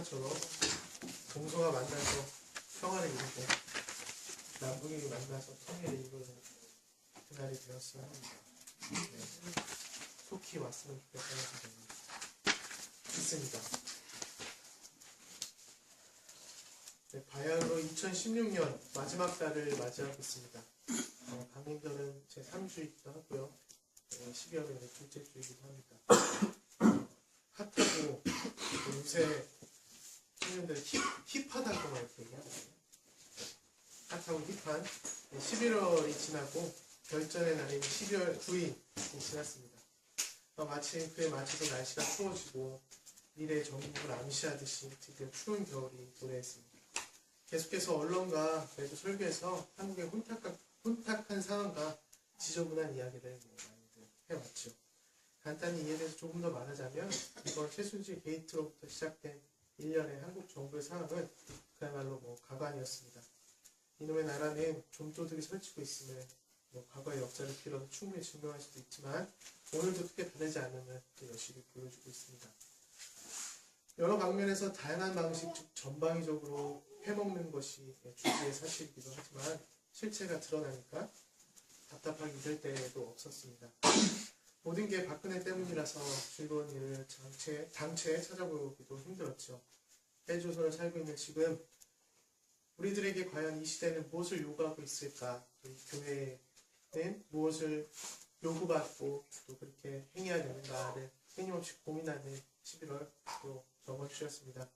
역사처럼 동서가 만나서 평화를 이루고 남북이 만나서 통일을 이루는 그날이 되었으면 합니다. 네. 속히 왔으면 좋겠다는 생각이 있습니다. 네, 바야흐로 2016년 마지막 달을 맞이하고 있습니다. 강림절은 제 3주이기도 하고요. 12월은 둘째 주이기도 합니다. 핫하고 요새 청년들 힙하다고 이렇게 얘기하거든요. 핫하고 힙한 11월이 지나고 결전의 날인 12월 9일이 지났습니다. 마침 그에 맞춰서 날씨가 추워지고 미래의 전국을 암시하듯이 드디어 추운 겨울이 도래했습니다. 계속해서 언론과 매주 설교에서 한국의 혼탁한 상황과 지저분한 이야기를 많이들 해왔죠. 간단히 이에 대해서 조금 더 말하자면 이번 최순실 게이트로부터 시작된 1년의 한국 정부의 상황은 그야말로 가관이었습니다. 이놈의 나라는 좀도둑이 설치고 있음을 과거의 역사를 빌어서 충분히 증명할 수도 있지만 오늘도 크게 다르지 않음을 여실히 보여주고 있습니다. 여러 방면에서 다양한 방식, 즉 전방위적으로 해먹는 것이 주지의 사실이기도 하지만 실체가 드러나니까 답답하게 이럴 때도 없었습니다. 모든 게 박근혜 때문이라서 즐거운 일을 당최 찾아보기도 힘들었죠. 헬조선을 살고 있는 지금 우리들에게 과연 이 시대는 무엇을 요구하고 있을까? 이 교회는 무엇을 요구받고 또 그렇게 행해야 되는가를 끊임없이 고민하는 11월 또 저번 주였습니다.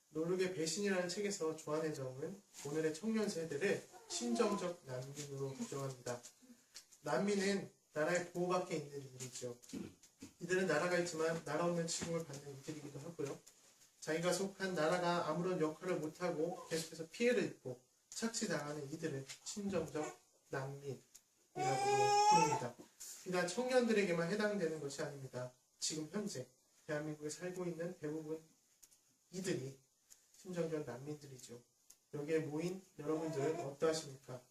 노르게 배신이라는 책에서 조한의 점은 오늘의 청년 세대를 심정적 난민으로 규정합니다. 난민은 나라의 보호 밖에 있는 이들이죠. 이들은 나라가 있지만 나라 없는 취급을 받는 이들이기도 하고요. 자기가 속한 나라가 아무런 역할을 못하고 계속해서 피해를 입고 착취당하는 이들을 심정적 난민이라고 부릅니다. 비단 청년들에게만 해당되는 것이 아닙니다. 지금 현재 대한민국에 살고 있는 대부분 이들이 심정적 난민들이죠. 여기에 모인 여러분들은 어떠하십니까?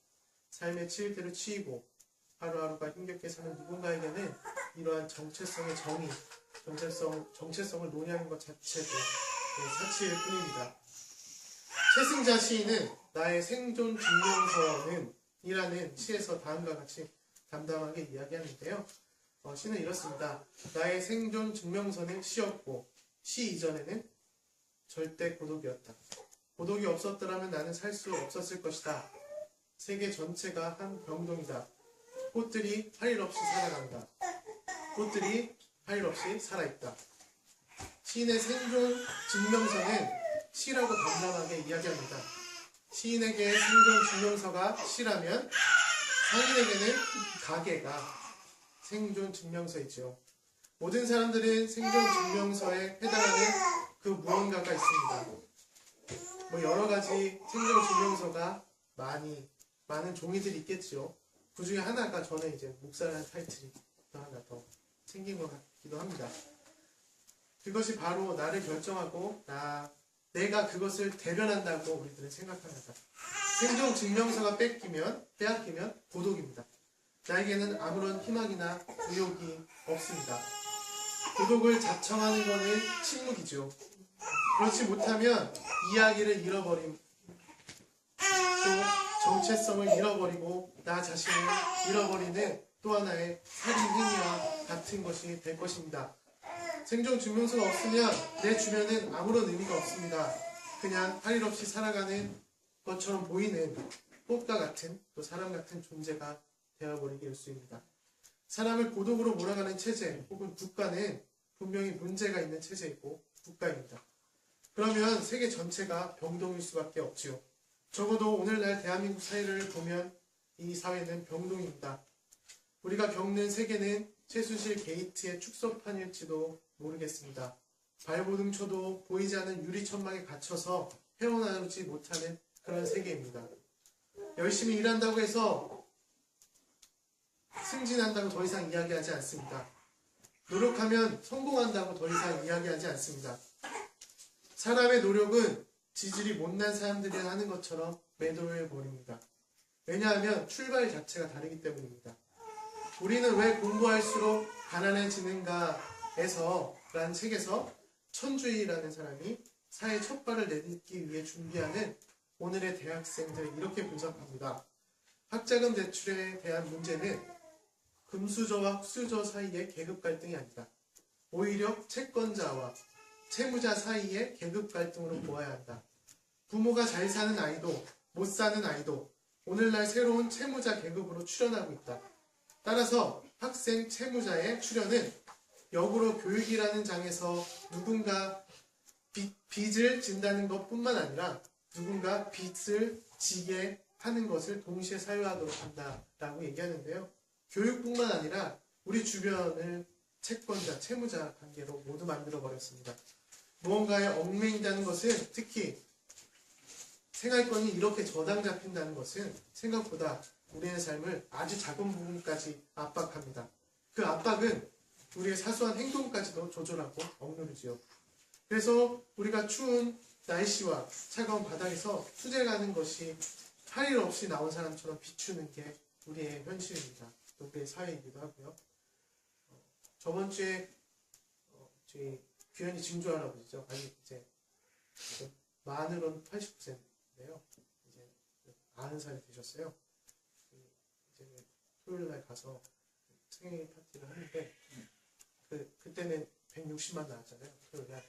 삶의 치일대로 치이고 하루하루가 힘겹게 사는 누군가에게는 이러한 정체성의 정의, 정체성을 논의하는 것 자체도 사치일 뿐입니다. 최승자 시인은 나의 생존 증명서는 이라는 시에서 다음과 같이 담담하게 이야기하는데요. 시는 이렇습니다. 나의 생존 증명서는 시였고 시 이전에는 절대 고독이었다. 고독이 없었더라면 나는 살 수 없었을 것이다. 세계 전체가 한 병동이다. 꽃들이 할 일 없이 살아간다. 꽃들이 할 일 없이 살아있다. 시인의 생존 증명서는 시라고 담담하게 이야기합니다. 시인에게 생존 증명서가 시라면 상인에게는 가게가 생존 증명서이죠. 모든 사람들은 생존 증명서에 해당하는 그 무언가가 있습니다. 여러 가지 생존 증명서가 많은 종이들이 있겠죠. 그 중에 하나가 저는 이제 목사라는 타이틀이 하나 더 생긴 것 같기도 합니다. 그것이 바로 나를 결정하고 내가 그것을 대변한다고 우리들은 생각합니다. 생존 증명서가 빼앗기면 고독입니다. 나에게는 아무런 희망이나 의욕이 없습니다. 고독을 자청하는 것은 침묵이죠. 그렇지 못하면 이야기를 잃어버림, 또 정체성을 잃어버리고 나 자신을 잃어버리는 또 하나의 살인 행위와 같은 것이 될 것입니다. 생존 증명서가 없으면 내 주변엔 아무런 의미가 없습니다. 그냥 할 일 없이 살아가는 것처럼 보이는 꽃과 같은 또 사람 같은 존재가 되어버리게 일쑤입니다. 사람을 고독으로 몰아가는 체제 혹은 국가는 분명히 문제가 있는 체제이고 국가입니다. 그러면 세계 전체가 병동일 수밖에 없지요. 적어도 오늘날 대한민국 사회를 보면 이 사회는 병동입니다. 우리가 겪는 세계는 최순실 게이트의 축소판일지도 모르겠습니다. 발버둥 쳐도 보이지 않는 유리천막에 갇혀서 헤어나오지 못하는 그런 세계입니다. 열심히 일한다고 해서 승진한다고 더 이상 이야기하지 않습니다. 노력하면 성공한다고 더 이상 이야기하지 않습니다. 사람의 노력은 지질이 못난 사람들이 하는 것처럼 매도해버립니다. 왜냐하면 출발 자체가 다르기 때문입니다. 우리는 왜 공부할수록 가난해지는가에서 라는 책에서 천주희라는 사람이 사회 첫 발을 내딛기 위해 준비하는 오늘의 대학생들 이렇게 분석합니다. 학자금 대출에 대한 문제는 금수저와 흑수저 사이의 계급 갈등이 아니다. 오히려 채권자와 채무자 사이의 계급 갈등으로 보아야 한다. 부모가 잘 사는 아이도 못 사는 아이도 오늘날 새로운 채무자 계급으로 출현하고 있다. 따라서 학생 채무자의 출현은 역으로 교육이라는 장에서 누군가 빚을 진다는 것뿐만 아니라 누군가 빚을 지게 하는 것을 동시에 사유하도록 한다라고 얘기하는데요. 교육뿐만 아니라 우리 주변을 채권자, 채무자 관계로 모두 만들어버렸습니다. 무언가에 얽매인다는 것은 특히 생활권이 이렇게 저당 잡힌다는 것은 생각보다 우리의 삶을 아주 작은 부분까지 압박합니다. 그 압박은 우리의 사소한 행동까지도 조절하고 억누르지요. 그래서 우리가 추운 날씨와 차가운 바닥에서 수재가는 것이 할 일 없이 나온 사람처럼 비추는 게 우리의 현실입니다. 우리의 사회이기도 하고요. 저번 주에 저희 규현이 증조 할아버지죠. 아니 이제 만으로는 89세인데요. 이제 90살이 되셨어요. 이제 토요일 날 가서 생일 파티를 하는데 그때는 160만 나왔잖아요. 토요일 날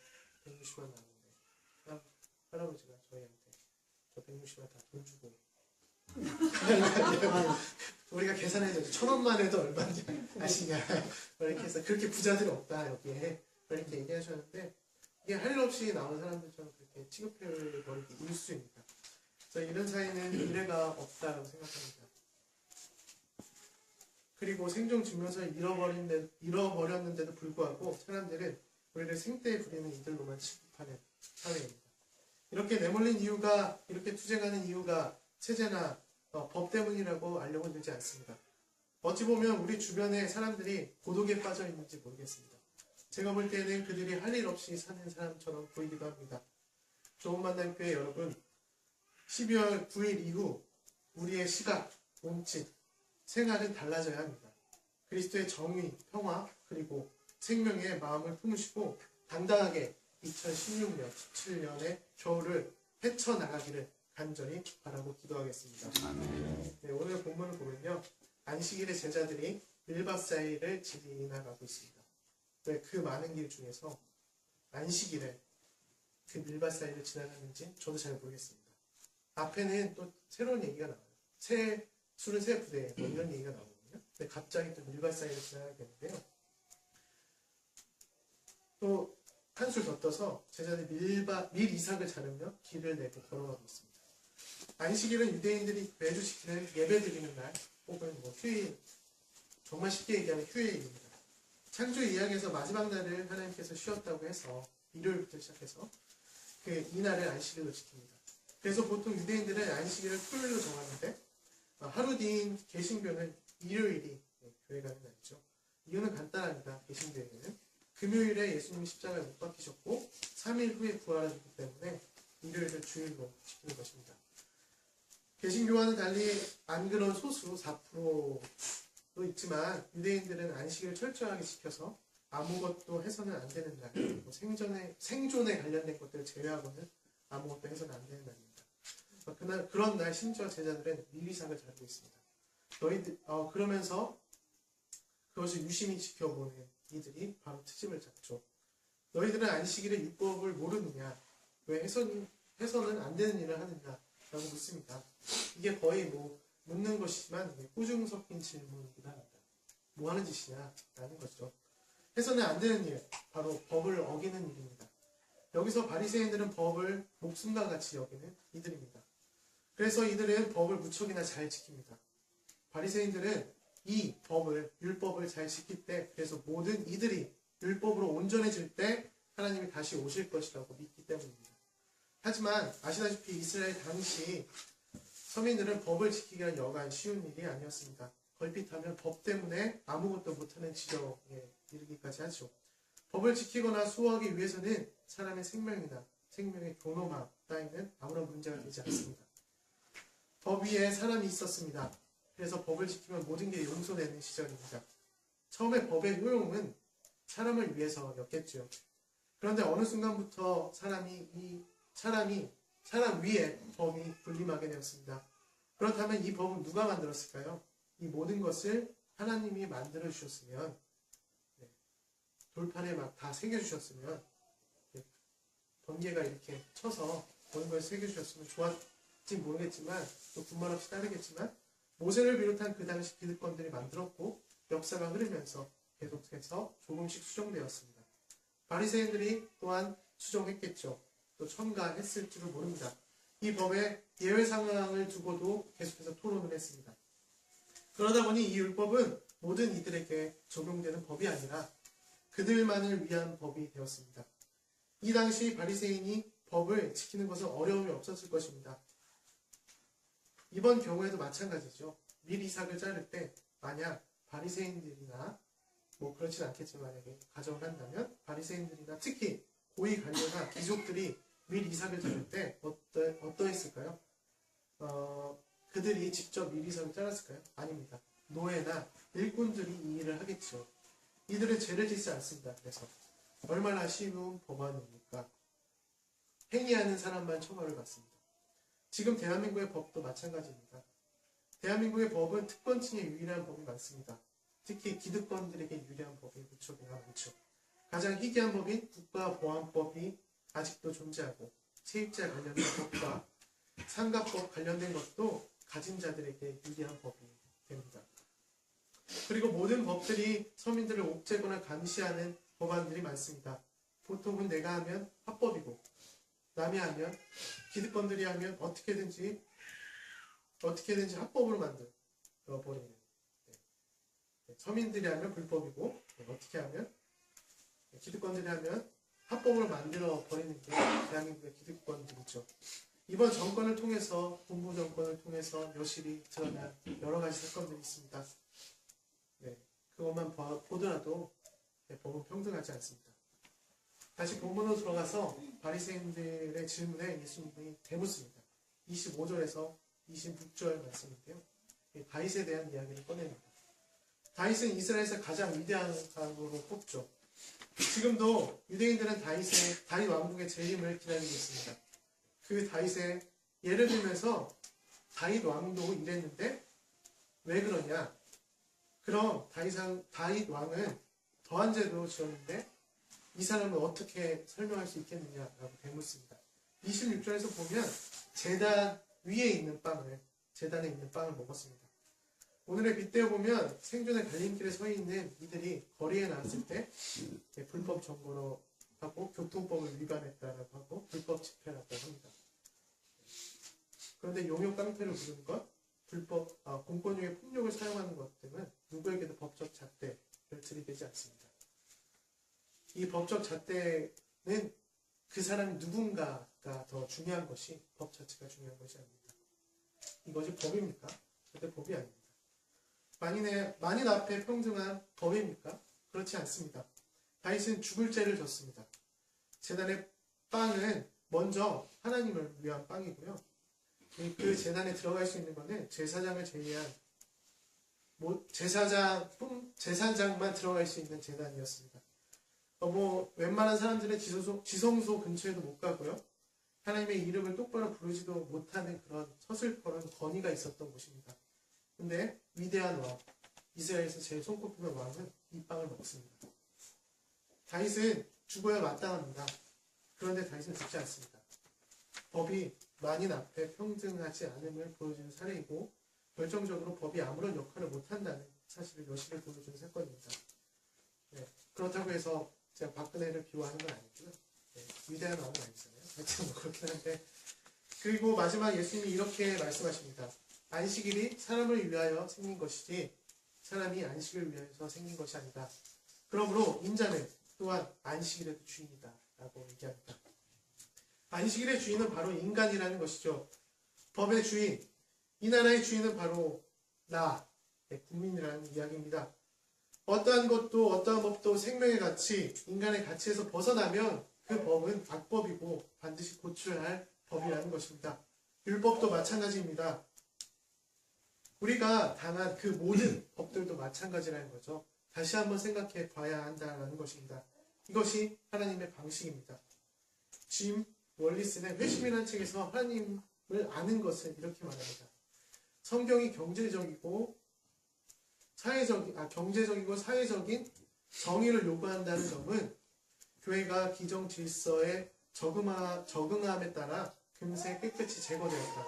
160만 나왔는데 할아버지가 저희한테 저 160만 다 돈 주고 우리가 계산해줘 1,000원만 해도 얼마인지 아시냐 이렇게 해서 그렇게 부자들이 없다 여기에 이렇게 얘기하셨는데 이게 할 일 없이 나온 사람들처럼 그렇게 취급해버리기 일수입니다. 그래서 이런 사회는 미래가 없다고 생각합니다. 그리고 생존 증명서를 잃어버렸는데도 불구하고 사람들은 우리를 생떼에 부리는 이들로만 취급하는 사회입니다. 이렇게 내몰린 이유가 이렇게 투쟁하는 이유가 체제나 법 때문이라고 알려고 들지 않습니다. 어찌 보면 우리 주변에 사람들이 고독에 빠져 있는지 모르겠습니다. 제가 볼 때는 그들이 할 일 없이 사는 사람처럼 보이기도 합니다. 좋은 만남 교회 여러분, 12월 9일 이후 우리의 시각, 몸짓, 생활은 달라져야 합니다. 그리스도의 정의, 평화, 그리고 생명의 마음을 품으시고 당당하게 2016년, 17년의 겨울을 헤쳐나가기를 간절히 바라고 기도하겠습니다. 네, 오늘 본문을 보면요. 안식일의 제자들이 밀밭 사이를 지나가고 있습니다. 왜 그 많은 길 중에서 안식일에 그 밀밭 사이를 지나가는지 저도 잘 모르겠습니다. 앞에는 또 새로운 얘기가 나와요. 술은 새 부대 뭐 이런 얘기가 나오거든요. 근데 갑자기 또 밀밭 사이를 지나가게 되는데요. 또 한술 더 떠서 제자들이 밀 이삭을 자르며 길을 내고 걸어가고 있습니다. 안식일은 유대인들이 매주 지키는 예배드리는 날 혹은 뭐 휴일, 정말 쉽게 얘기하면 휴일입니다. 창조 이야기에서 마지막 날을 하나님께서 쉬었다고 해서 일요일부터 시작해서 이 날을 안식일로 지킵니다. 그래서 보통 유대인들은 안식일을 토요일로 정하는데 하루 뒤인 개신교는 일요일이 교회 가는 날이죠. 이유는 간단합니다. 개신교에는 금요일에 예수님이 십자가에 못 박히셨고 3일 후에 부활하셨기 때문에 일요일을 주일로 지키는 것입니다. 개신교와는 달리 안 그런 소수 4%도 있지만 유대인들은 안식일을 철저하게 지켜서 아무것도 해서는 안 되는 날, 그리고 생존에 관련된 것들을 제외하고는 아무것도 해서는 안 되는 날입니다. 그런 날 심지어 제자들은 밀이삭을 자르고 있습니다. 그러면서 그것을 유심히 지켜보는 이들이 바로 트집을 잡죠. 너희들은 안식일의 율법을 모르느냐? 왜 해서는 안 되는 일을 하느냐? 라고 묻습니다. 이게 거의 묻는 것이지만 꾸중 섞인 질문이기도 합니다. 뭐 하는 짓이냐? 라는 거죠. 해서는 안 되는 일, 바로 법을 어기는 일입니다. 여기서 바리새인들은 법을 목숨과 같이 여기는 이들입니다. 그래서 이들은 법을 무척이나 잘 지킵니다. 바리새인들은 이 율법을 잘 지킬 때, 그래서 모든 이들이 율법으로 온전해질 때 하나님이 다시 오실 것이라고 믿기 때문입니다. 하지만 아시다시피 이스라엘 당시 서민들은 법을 지키기란 여간 쉬운 일이 아니었습니다. 걸핏하면 법 때문에 아무것도 못하는 지경에 이르기까지 하죠. 법을 지키거나 수호하기 위해서는 사람의 생명이나 생명의 존엄함 따위는 아무런 문제가 되지 않습니다. 법 위에 사람이 있었습니다. 그래서 법을 지키면 모든 게 용서되는 시절입니다. 처음에 법의 효용은 사람을 위해서였겠죠. 그런데 어느 순간부터 사람 위에 법이 군림하게 되었습니다. 그렇다면 이 법은 누가 만들었을까요? 이 모든 것을 하나님이 만들어 주셨으면, 돌판에 막 다 새겨주셨으면, 번개가 이렇게 쳐서 모든 걸 새겨주셨으면 좋았지 모르겠지만, 또 군말 없이 따르겠지만, 모세를 비롯한 그 당시 기득권들이 만들었고, 역사가 흐르면서 계속해서 조금씩 수정되었습니다. 바리새인들이 또한 수정했겠죠. 또 첨가했을 줄을 모릅니다. 이 법의 예외 상황을 두고도 계속해서 토론을 했습니다. 그러다 보니 이 율법은 모든 이들에게 적용되는 법이 아니라 그들만을 위한 법이 되었습니다. 이 당시 바리새인이 법을 지키는 것은 어려움이 없었을 것입니다. 이번 경우에도 마찬가지죠. 밀이삭을 자를 때 만약 바리새인들이나 그렇진 않겠지만 만약에 가정을 한다면 바리새인들이나 특히 고위 관료나 귀족들이 밀이삭을 자를 때 어떠했을까요? 그들이 직접 밀이삭을 잘랐을까요? 아닙니다. 노예나 일꾼들이 이 일을 하겠죠. 이들은 죄를 짓지 않습니다. 그래서 얼마나 쉬운 법안입니까? 행위하는 사람만 처벌을 받습니다. 지금 대한민국의 법도 마찬가지입니다. 대한민국의 법은 특권층에 유리한 법이 많습니다. 특히 기득권들에게 유리한 법이 무척이나 많죠. 가장 희귀한 법인 국가보안법이 아직도 존재하고 세입자 관련된 법과 상가법 관련된 것도 가진 자들에게 유리한 법이 됩니다. 그리고 모든 법들이 서민들을 옥죄거나 감시하는 법안들이 많습니다. 보통은 내가 하면 합법이고 남이 하면 기득권들이 하면 어떻게든지 합법으로 만들어 버리는, 서민들이 하면 불법이고 어떻게 하면 기득권들이 하면 합법으로 만들어 버리는 게 대한민국의 기득권들이죠. 이번 정권을 통해서, 군부 정권을 통해서 여실히 드러난 여러 가지 사건들이 있습니다. 그것만 보더라도 법은 평등하지 않습니다. 다시 본문으로 들어가서 바리새인들의 질문에 예수님이 대묻습니다. 25절에서 26절 말씀인데요. 다윗에 대한 이야기를 꺼냅니다. 다윗은 이스라엘에서 가장 위대한 왕으로 꼽죠. 지금도 유대인들은 다윗 왕국의 재림을 기다리고 있습니다. 그 다윗의 예를 들면서 다윗 왕도 이랬는데 왜 그러냐? 그럼 다윗 왕은 더한 죄도 지었는데 이 사람은 어떻게 설명할 수 있겠느냐라고 대묻습니다. 26절에서 보면 재단에 있는 빵을 먹었습니다. 오늘의 빗대어 보면 생존의 갈림길에 서 있는 이들이 거리에 나왔을 때 불법 점거로 하고 교통법을 위반했다라고 하고 불법 집회를 했다고 합니다. 그런데 용역 깡패를 부르는 것, 공권력의 폭력을 사용하는 것 등은 누구에게도 법적 잣대를 들이대지 않습니다. 이 법적 잣대는 그 사람이 누군가가 더 중요한 것이 법 자체가 중요한 것이 아닙니다. 이것이 법입니까? 절대 법이 아닙니다. 만인 앞에 평등한 법입니까? 그렇지 않습니다. 다윗은 죽을 죄를 졌습니다. 제단의 빵은 먼저 하나님을 위한 빵이고요. 그 제단에 들어갈 수 있는 것은 제사장을 제외한 제사장만 들어갈 수 있는 제단이었습니다. 웬만한 사람들은 지성소 근처에도 못 가고요. 하나님의 이름을 똑바로 부르지도 못하는 그런 서슬퍼런 건의가 있었던 곳입니다. 근데 위대한 왕, 이스라엘에서 제일 손꼽히는 왕은 이 빵을 먹습니다. 다윗은 죽어야 마땅합니다. 그런데 다윗은 죽지 않습니다. 법이 만인 앞에 평등하지 않음을 보여주는 사례이고 결정적으로 법이 아무런 역할을 못한다는 사실을 여실히 보여주는 사건입니다. 그렇다고 해서 제가 박근혜를 비호하는 건 아니고요. 위대한 왕은 아니잖아요. 하여튼 그렇긴 한데, 그리고 마지막 예수님이 이렇게 말씀하십니다. 안식일이 사람을 위하여 생긴 것이지 사람이 안식을 위하여서 생긴 것이 아니다. 그러므로 인자는 또한 안식일에도 주인이다 라고 얘기합니다. 안식일의 주인은 바로 인간이라는 것이죠. 법의 주인, 이 나라의 주인은 바로 국민이라는 이야기입니다. 어떠한 것도 어떠한 법도 생명의 가치, 인간의 가치에서 벗어나면 그 법은 악법이고 반드시 고쳐야 할 법이라는 것입니다. 율법도 마찬가지입니다. 우리가 당한 그 모든 법들도 마찬가지라는 거죠. 다시 한번 생각해 봐야 한다는 것입니다. 이것이 하나님의 방식입니다. 짐 월리스는 회심이라는 책에서 하나님을 아는 것을 이렇게 말합니다. 성경이 경제적이고 사회적인 정의를 요구한다는 점은 교회가 기정 질서에 적응함에 따라 금세 깨끗이 제거되었다.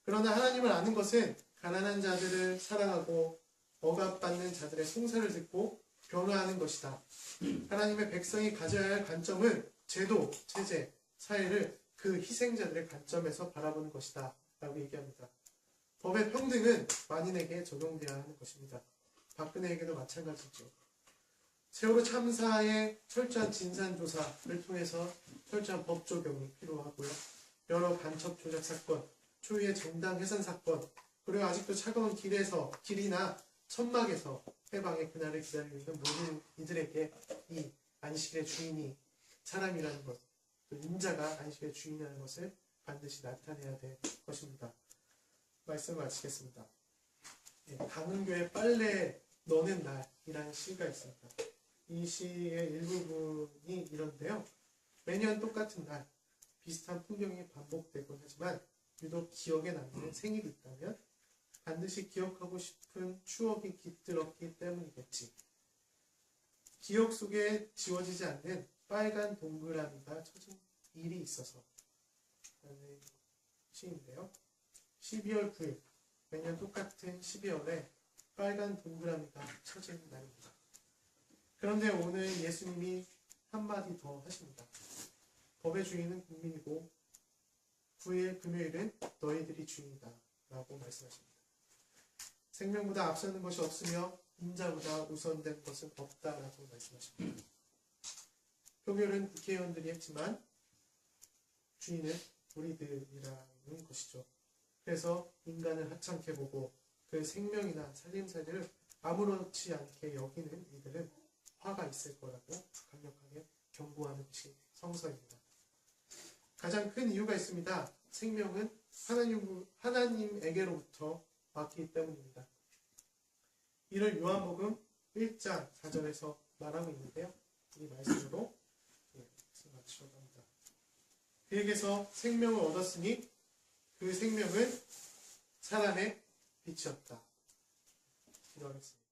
그러나 하나님을 아는 것은 가난한 자들을 사랑하고 억압받는 자들의 송사를 듣고 변화하는 것이다. 하나님의 백성이 가져야 할 관점은 제도, 체제, 사회를 그 희생자들의 관점에서 바라보는 것이다. 라고 얘기합니다. 법의 평등은 만인에게 적용되어야 하는 것입니다. 박근혜에게도 마찬가지죠. 세월호 참사의 철저한 진상조사를 통해서 철저한 법 적용이 필요하고요. 여러 간첩 조작 사건, 초유의 정당 해산 사건, 그리고 아직도 차가운 길이나 천막에서 해방의 그날을 기다리고 있는 모든 이들에게 이 안식의 주인이 사람이라는 것, 또 인자가 안식의 주인이라는 것을 반드시 나타내야 될 것입니다. 말씀을 마치겠습니다. 강은교의 빨래 너는 날이라는 시가 있습니다. 이 시의 일부분이 이런데요. 매년 똑같은 날 비슷한 풍경이 반복되곤 하지만 유독 기억에 남는 생일이 있다면 반드시 기억하고 싶은 추억이 깃들었기 때문이겠지. 기억 속에 지워지지 않는 빨간 동그라미가 쳐진 일이 있어서 라는 시인데요. 12월 9일 매년 똑같은 12월에 빨간 동그라미가 쳐진 날입니다. 그런데 오늘 예수님이 한마디 더 하십니다. 법의 주인은 국민이고 9일 금요일은 너희들이 주인이다 라고 말씀하십니다. 생명보다 앞서는 것이 없으며 인자보다 우선된 것은 없다라고 말씀하십니다. 표결은 국회의원들이 했지만 주인은 우리들이라는 것이죠. 그래서 인간을 하찮게 보고 그 생명이나 살림살이를 아무렇지 않게 여기는 이들은 화가 있을 거라고 강력하게 경고하는 것이 성서입니다. 가장 큰 이유가 있습니다. 생명은 하나님에게로부터 왔기 때문입니다. 이를 요한복음 1장 4절에서 말하고 있는데요. 이 말씀으로 말씀 마치려고 합니다. 그에게서 생명을 얻었으니 그 생명은 사람의 빛이었다. 기도하겠습니다.